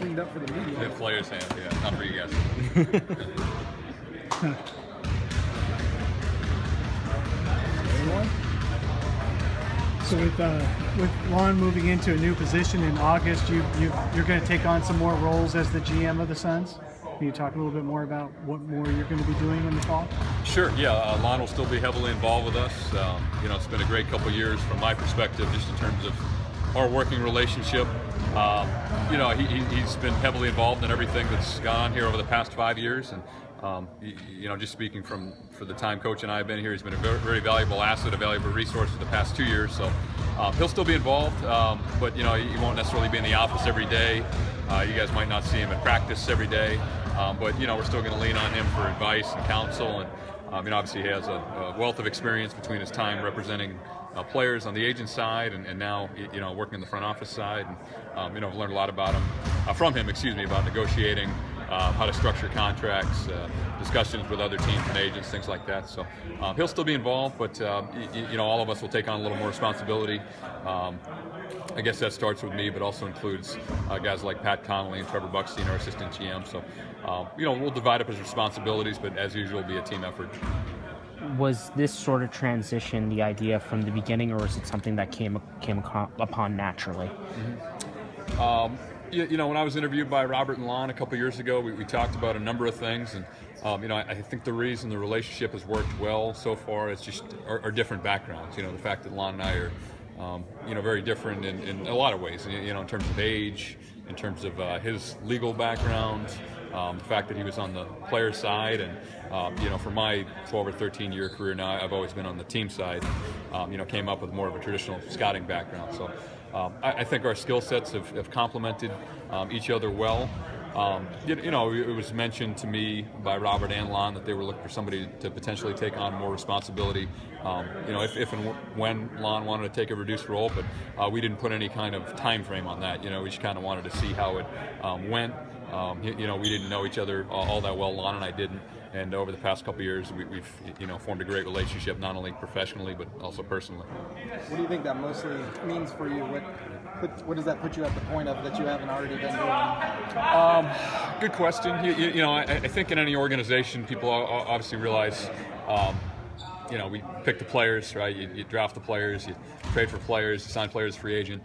cleaned up for the media. The players' hands, yeah, not for you guys. Anyone? So with Lon moving into a new position in August, you're going to take on some more roles as the GM of the Suns. Can you talk a little bit more about what more you're going to be doing in the fall? Sure, yeah. Lon will still be heavily involved with us. You know, it's been a great couple of years from my perspective, just in terms of our working relationship. You know, he's been heavily involved in everything that's gone on here over the past 5 years, and you know, just speaking for the time Coach and I have been here, he's been a very, very valuable asset, a valuable resource for the past 2 years. So he'll still be involved, but you know, he won't necessarily be in the office every day. You guys might not see him at practice every day, but you know, we're still going to lean on him for advice and counsel. And you know, obviously he has a wealth of experience between his time representing players on the agent side and now, you know, working in the front office side. And you know, I've learned a lot from him, about negotiating, how to structure contracts, discussions with other teams and agents, things like that. So he'll still be involved, but you know, all of us will take on a little more responsibility. I guess that starts with me, but also includes guys like Pat Connolly and Trevor Buckstein, our assistant GM. So you know, we'll divide up his responsibilities, but as usual, it'll be a team effort. Was this sort of transition the idea from the beginning, or was it something that came upon naturally? Mm-hmm. You know, when I was interviewed by Robert and Lon a couple years ago, we talked about a number of things, and you know, I think the reason the relationship has worked well so far is just our different backgrounds. You know, the fact that Lon and I are you know, very different in a lot of ways. You know, in terms of age, in terms of his legal background, the fact that he was on the player side, and you know, for my 12 or 13 year career now, I've always been on the team side. You know, came up with more of a traditional scouting background. So I think our skill sets have complemented each other well. You know, it was mentioned to me by Robert and Lon that they were looking for somebody to potentially take on more responsibility. You know, if and when Lon wanted to take a reduced role, but we didn't put any kind of time frame on that. You know, we just kind of wanted to see how it went. You know, we didn't know each other all that well. Lon and I didn't. And over the past couple of years, we've you know, formed a great relationship, not only professionally but also personally. What do you think that mostly means for you? What does that put you at the point of that you haven't already been doing? Good question. You know, I think in any organization, people obviously realize, you know, we pick the players, right? You draft the players, you trade for players, you sign players as free agent.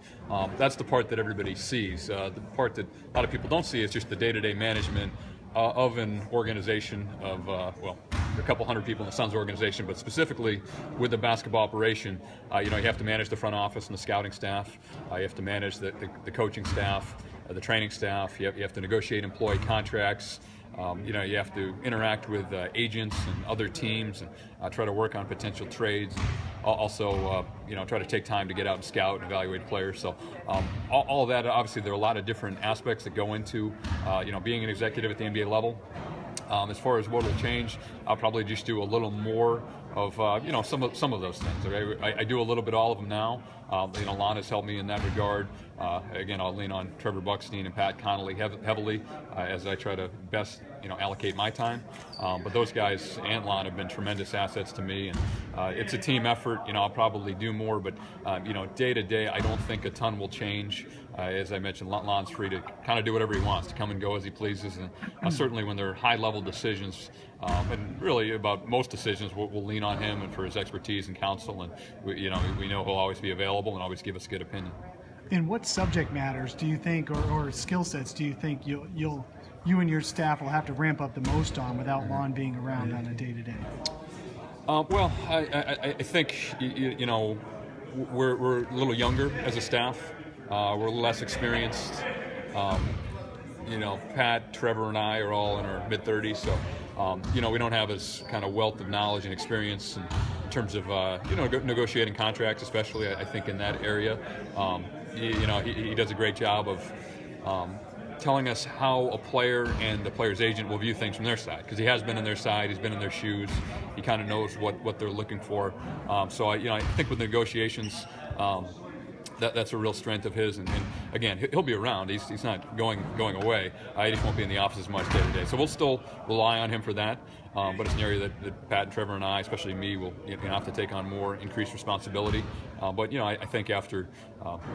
That's the part that everybody sees. The part that a lot of people don't see is just the day-to-day management of an organization of, well, a couple hundred people in the Suns organization, but specifically with the basketball operation, you know, you have to manage the front office and the scouting staff. You have to manage the coaching staff, the training staff. You have to negotiate employee contracts. You know, you have to interact with agents and other teams and try to work on potential trades. Also, you know, try to take time to get out and scout and evaluate players. So all of that, obviously, there are a lot of different aspects that go into, you know, being an executive at the NBA level. As far as what will change, I'll probably just do a little more of you know, some of those things. Okay? I do a little bit all of them now. You know, Lon has helped me in that regard. Again, I'll lean on Trevor Buckstein and Pat Connolly heavily as I try to best, you know, allocate my time. But those guys and Lon have been tremendous assets to me, and it's a team effort. You know, I'll probably do more, but you know, day to day, I don't think a ton will change. As I mentioned, Lon's free to kind of do whatever he wants, to come and go as he pleases, and certainly when there are high-level decisions, and really about most decisions, we'll lean on him and for his expertise and counsel, and you know, we know he'll always be available and always give us good opinion. And what subject matters do you think, or skill sets do you think you and your staff will have to ramp up the most on without Lon being around on a day-to-day? Well, I think you know, we're a little younger as a staff. We're a little less experienced. You know, Pat, Trevor, and I are all in our mid-30s, so you know, we don't have as kind of wealth of knowledge and experience in terms of you know, negotiating contracts, especially I think in that area. You know, he does a great job of telling us how a player and the player's agent will view things from their side, because he has been in their side, he's been in their shoes, he kind of knows what they're looking for. So you know, I think with negotiations, that's a real strength of his, and again, he'll be around. He's not going away. He just won't be in the office as much day to day. So we'll still rely on him for that. But it's an area that Pat and Trevor and I, especially me, will have to take on more increased responsibility. But you know, I think after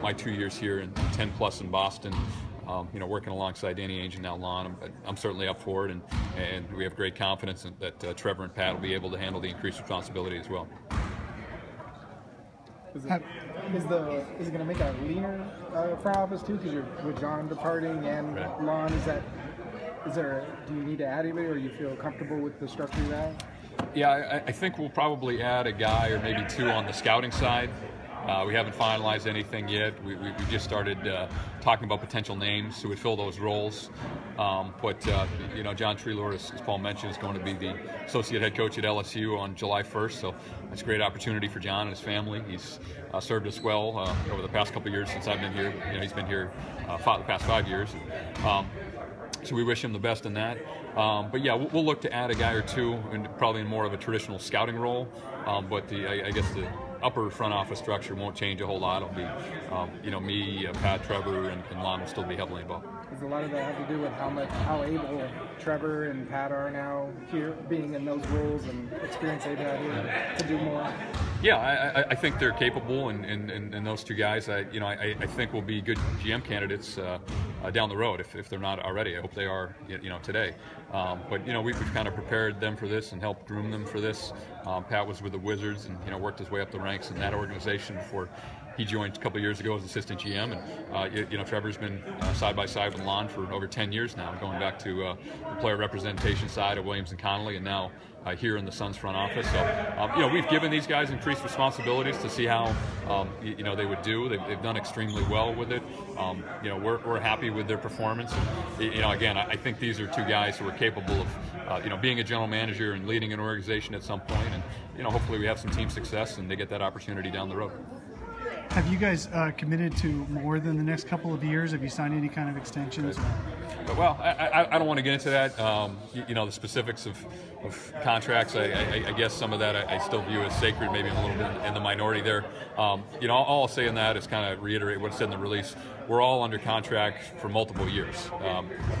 my 2 years here and 10 plus in Boston, working alongside Danny Ainge and now Lon, I'm certainly up for it, and we have great confidence that Trevor and Pat will be able to handle the increased responsibility as well. Is it going to make a leaner front office too? Because you're with John departing and Right. Lon. Do you need to add anybody, or you feel comfortable with the structure you have? Yeah, I think we'll probably add a guy or maybe two on the scouting side. We haven't finalized anything yet. We just started talking about potential names who would fill those roles. But John Treelord, as Paul mentioned, is going to be the associate head coach at LSU on July 1st. So that's a great opportunity for John and his family. He's served us well over the past couple of years since I've been here. He's been here the past 5 years. So we wish him the best in that. But yeah, we'll look to add a guy or two, and probably in more of a traditional scouting role. But I guess the upper front office structure won't change a whole lot. It'll be, me, Pat, Trevor, and Lon will still be heavily involved. Does a lot of that have to do with how able Trevor and Pat are now here, being in those roles and experience they've had here to do more? Yeah, I think they're capable, and those two guys, I think will be good GM candidates down the road if they're not already. I hope they are, today. But we've kind of prepared them for this and helped groom them for this. Pat was with the Wizards and worked his way up the ranks in that organization before he joined a couple of years ago as assistant GM, and Trevor's been side by side with Lon for over 10 years now, going back to the player representation side of Williams and Connolly, and now here in the Suns front office. So we've given these guys increased responsibilities to see how they would do. They've done extremely well with it. We're happy with their performance. And, again, I think these are two guys who are capable of being a general manager and leading an organization at some point, and hopefully we have some team success and they get that opportunity down the road. Have you guys committed to more than the next couple of years? Have you signed any kind of extensions? Well, I don't want to get into that. The specifics of contracts. I guess some of that I still view as sacred. Maybe I'm a little bit in the minority there. All I'll say in that is kind of reiterate what's in the release. We're all under contract for multiple years.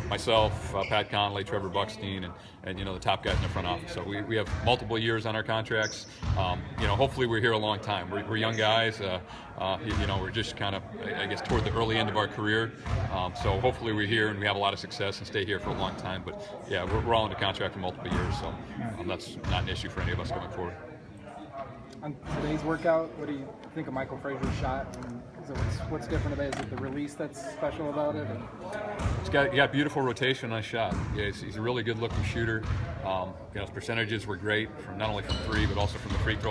Myself, Pat Connolly, Trevor Buckstein, and the top guys in the front office. So we have multiple years on our contracts. Hopefully we're here a long time. We're young guys. We're just kind of, I guess, toward the early end of our career. So hopefully we're here and we have a lot of success and stay here for a long time. But yeah, we're all under contract for multiple years. So that's not an issue for any of us going forward. On today's workout, what do you think of Michael Frazier's shot? And what's different about it? Is it the release that's special about it? He got beautiful rotation on his shot. Yeah, he's a really good-looking shooter. His percentages were great, not only from three, but also from the free throw